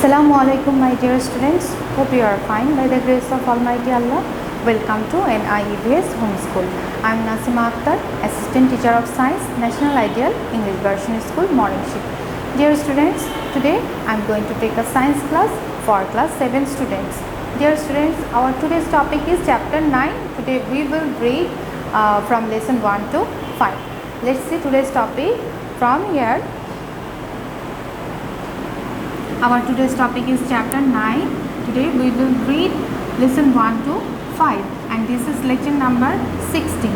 Assalamu alaikum my dear students. Hope you are fine by the grace of Almighty Allah. Welcome to NIEVS Homeschool. I am Nasima Akhtar, Assistant Teacher of Science, National Ideal English Version School, Morning Shift. Dear students, today I am going to take a science class for class 7 students. Dear students, our today's topic is chapter 9. Today we will read from lesson 1 to 5. Let's see today's topic from here. Our today's topic is chapter 9. Today we will read lesson 1 to 5 and this is lecture number 16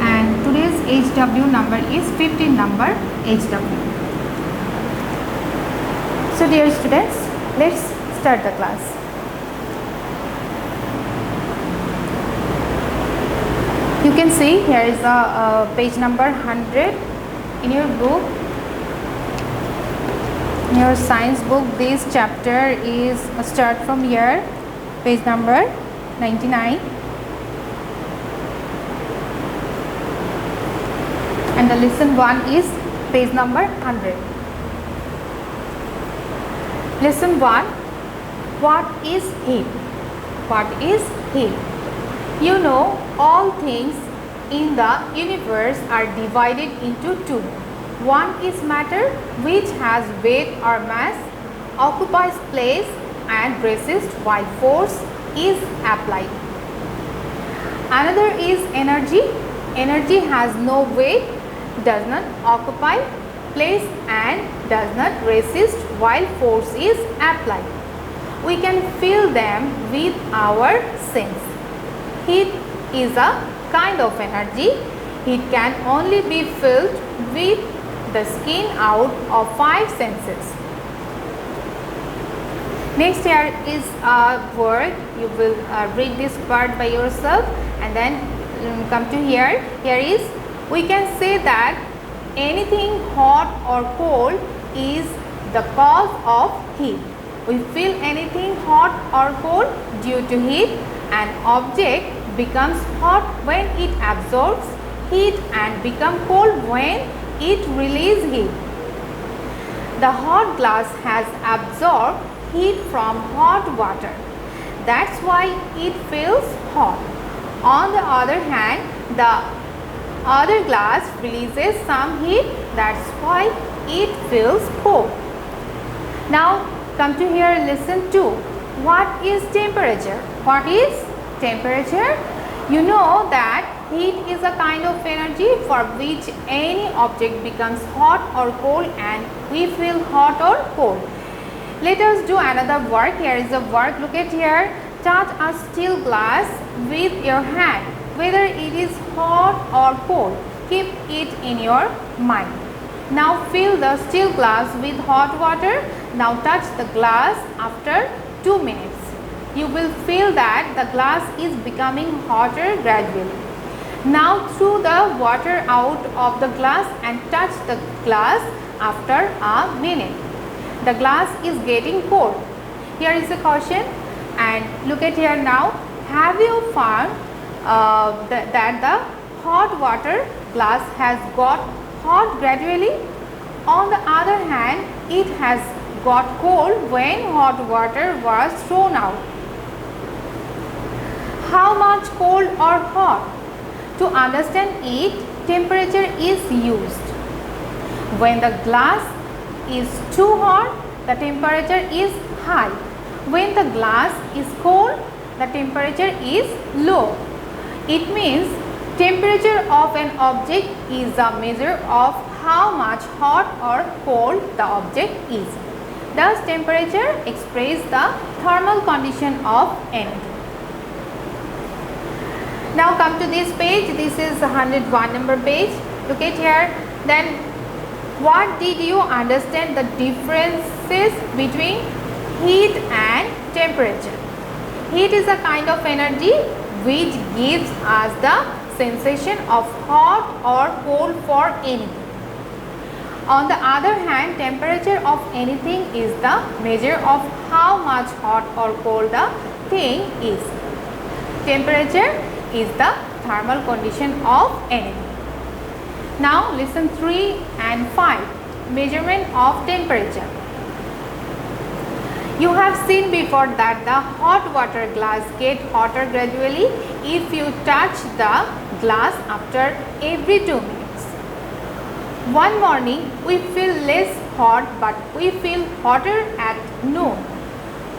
and today's HW number is 15 number HW. So dear students, let's start the class. You can see here is a page number 100 in your book. In your science book, this chapter is start from here, page number 99, and the lesson 1 is page number 100. Lesson 1, what is heat? What is heat? You know, all things in the universe are divided into two. One is matter, which has weight or mass, occupies place and resists while force is applied. Another is energy. Energy has no weight, does not occupy place and does not resist while force is applied. We can feel them with our sense. Heat is a kind of energy. It can only be felt with the skin out of 5 senses. Next here is a word. You will read this part by yourself and then come to here. Here is, we can say that anything hot or cold is the cause of heat. We feel anything hot or cold due to heat. An object becomes hot when it absorbs heat and becomes cold when it releases heat. The hot glass has absorbed heat from hot water. That's why it feels hot. On the other hand, the other glass releases some heat. That's why it feels cold. Now come to here, listen to what is temperature? What is temperature? You know that heat is a kind of energy for which any object becomes hot or cold and we feel hot or cold. Let us do another work. Here is a work. Look at here. Touch a steel glass with your hand. Whether it is hot or cold, keep it in your mind. Now fill the steel glass with hot water. Now touch the glass after 2 minutes. You will feel that the glass is becoming hotter gradually. Now throw the water out of the glass and touch the glass after a minute. The glass is getting cold. Here is a caution and look at here now. Have you found that the hot water glass has got hot gradually? On the other hand, it has got cold when hot water was thrown out. How much cold or hot? To understand it, temperature is used. When the glass is too hot, the temperature is high. When the glass is cold, the temperature is low. It means temperature of an object is a measure of how much hot or cold the object is. Thus, temperature expresses the thermal condition of anything. Now come to this page. This is 101 number page. Look at here. Then what did you understand the differences between heat and temperature? Heat is a kind of energy which gives us the sensation of hot or cold for anything. On the other hand, temperature of anything is the measure of how much hot or cold the thing is. Temperature is the thermal condition of anything. Now listen 3 and 5. Measurement of temperature. You have seen before that the hot water glass get hotter gradually if you touch the glass after every 2 minutes. One morning we feel less hot but we feel hotter at noon.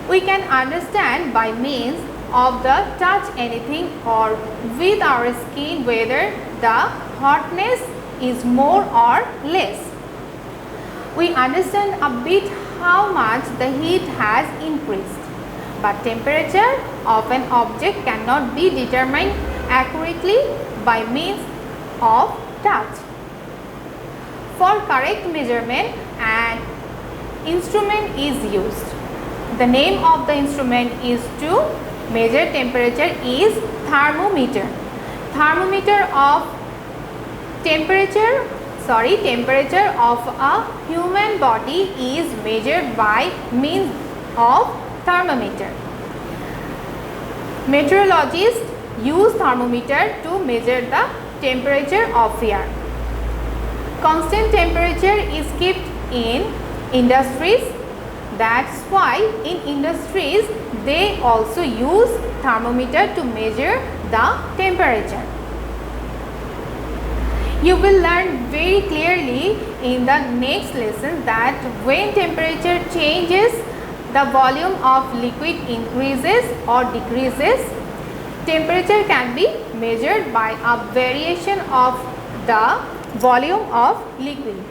We can understand by means of the touch anything or with our skin whether the hotness is more or less. We understand a bit how much the heat has increased, but temperature of an object cannot be determined accurately by means of touch. For correct measurement, an instrument is used. The name of the instrument is to measure temperature is thermometer. Thermometer of temperature of a human body is measured by means of thermometer. Meteorologists use thermometer to measure the temperature of air. Constant temperature is kept in industries. That's why in industries they also use thermometer to measure the temperature. You will learn very clearly in the next lesson that when temperature changes, the volume of liquid increases or decreases. Temperature can be measured by a variation of the volume of liquid.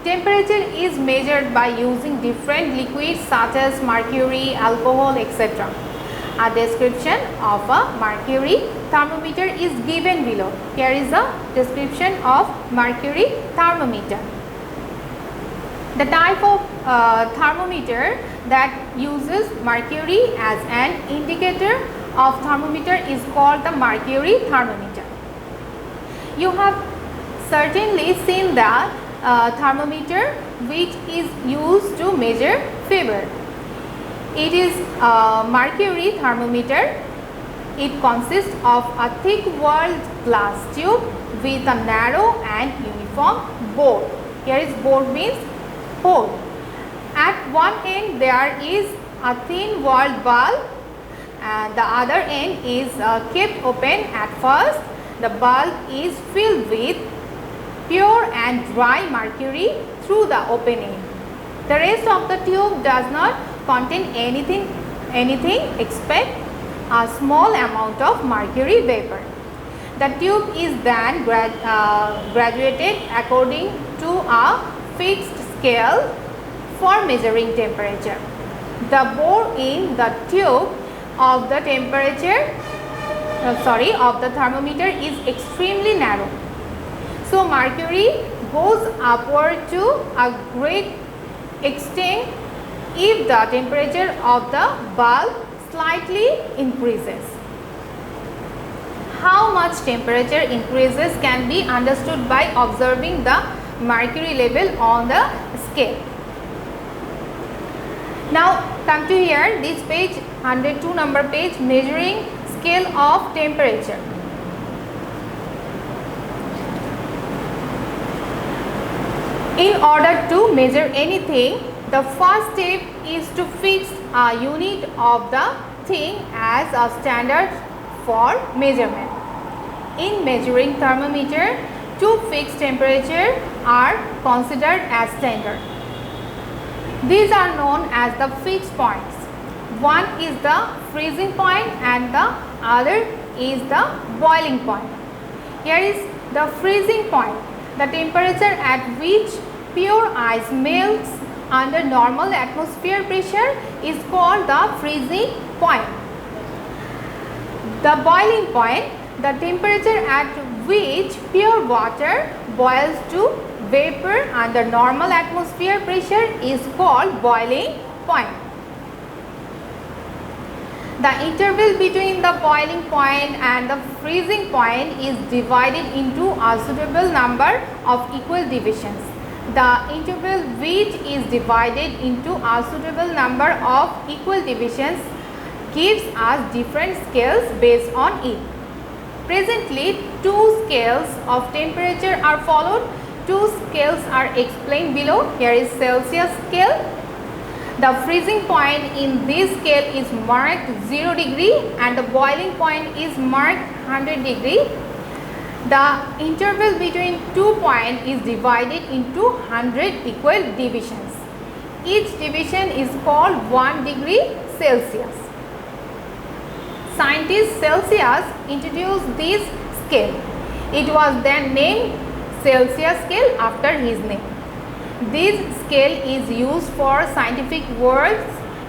Temperature is measured by using different liquids such as mercury, alcohol, etc. A description of a mercury thermometer is given below. Here is a description of mercury thermometer. The type of thermometer that uses mercury as an indicator of thermometer is called the mercury thermometer. You have certainly seen the thermometer which is used to measure fever. It is a mercury thermometer. It consists of a thick walled glass tube with a narrow and uniform bore. Here is bore means hole. At one end there is a thin walled bulb and the other end is kept open at first. The bulb is filled with pure and dry mercury through the open end. The rest of the tube does not contain anything except a small amount of mercury vapor. The tube is then graduated according to a fixed scale for measuring temperature. The bore in the tube of the thermometer is extremely narrow. So mercury goes upward to a great extent if the temperature of the bulb slightly increases. How much temperature increases can be understood by observing the mercury level on the scale. Now come to here, this page 102 number page, measuring scale of temperature. In order to measure anything, the first step is to fix a unit of the thing as a standard for measurement. In measuring thermometer, two fixed temperatures are considered as standard. These are known as the fixed points. One is the freezing point and the other is the boiling point. Here is the freezing point. The temperature at which pure ice melts under normal atmosphere pressure is called the freezing point. The boiling point, the temperature at which pure water boils to vapor under normal atmosphere pressure is called boiling point. The interval between the boiling point and the freezing point is divided into a suitable number of equal divisions. The interval which is divided into a suitable number of equal divisions gives us different scales based on it. Presently, two scales of temperature are followed. Two scales are explained below. Here is Celsius scale. The freezing point in this scale is marked 0 degree and the boiling point is marked 100 degree. The interval between 2 points is divided into 100 equal divisions. Each division is called 1 degree Celsius. Scientist Celsius introduced this scale. It was then named Celsius scale after his name. This scale is used for scientific works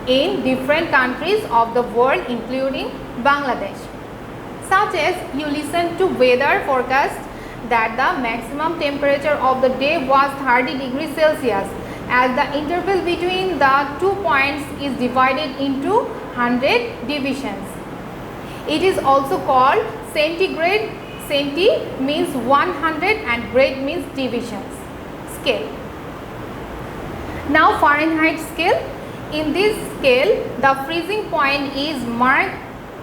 in different countries of the world including Bangladesh. Such as you listen to weather forecast that the maximum temperature of the day was 30 degrees Celsius, as the interval between the 2 points is divided into 100 divisions. It is also called centigrade. Centi means 100 and grade means divisions scale. Now Fahrenheit scale. In this scale, the freezing point is marked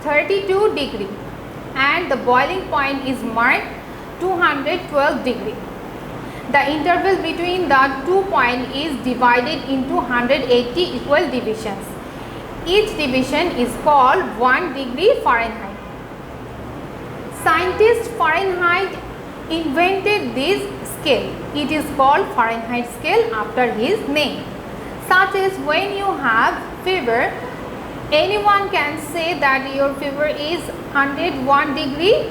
32 degree and the boiling point is marked 212 degree. The interval between the 2 points is divided into 180 equal divisions. Each division is called 1 degree Fahrenheit. Scientist Fahrenheit invented this scale. It is called Fahrenheit scale after his name. Such as when you have fever, anyone can say that your fever is 101 degree.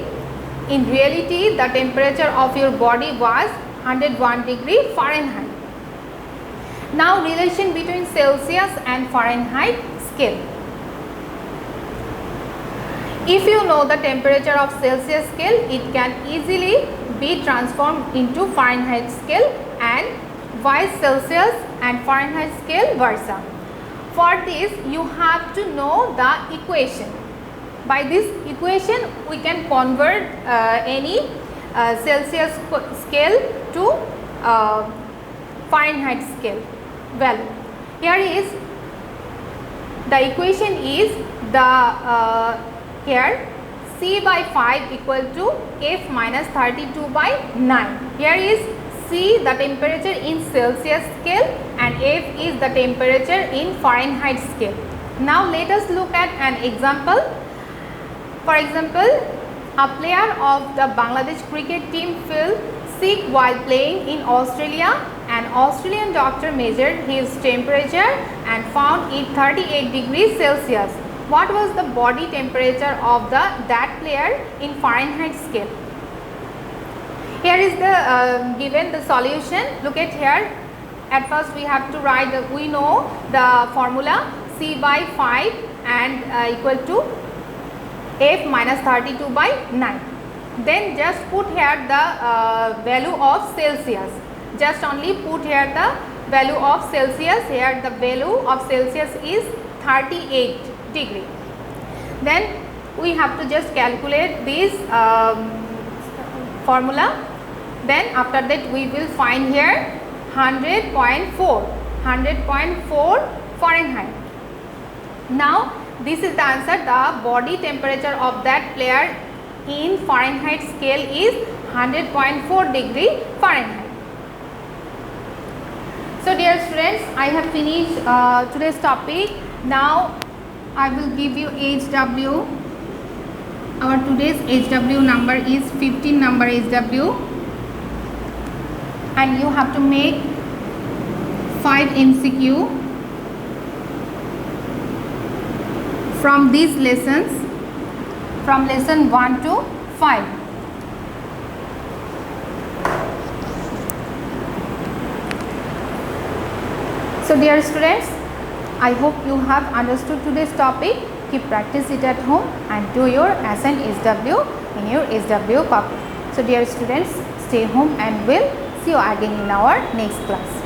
In reality, the temperature of your body was 101 degree Fahrenheit. Now relation between Celsius and Fahrenheit scale. If you know the temperature of Celsius scale, it can easily be transformed into Fahrenheit scale and vice Celsius and Fahrenheit scale versa. For this, you have to know the equation. By this equation, we can convert any Celsius scale to Fahrenheit scale value. Here is the equation is the here C by 5 equal to F minus 32 by 9. Here is C the temperature in Celsius scale and F is the temperature in Fahrenheit scale. Now let us look at an example. For example, a player of the Bangladesh cricket team fell sick while playing in Australia. An Australian doctor measured his temperature and found it 38 degrees Celsius. What was the body temperature of that player in Fahrenheit scale? Here is the given the solution. Look at here. At first we have to write we know the formula C by 5 and equal to F minus 32 by 9. Then just put here the value of Celsius. Just only put here the value of Celsius. Here the value of Celsius is 38 degree. Then we have to just calculate this formula. Then after that we will find here 100.4 Fahrenheit. Now this is the answer. The body temperature of that player in Fahrenheit scale is 100.4 degree Fahrenheit. So dear students, I have finished today's topic. Now I will give you HW. Our today's HW number is 15 number HW, and you have to make 5 MCQ from these lessons, from lesson 1 to 5. So dear students, I hope you have understood today's topic. Keep practice it at home and do your assigned HW in your HW copy. So dear students, stay home and we'll see you again in our next class.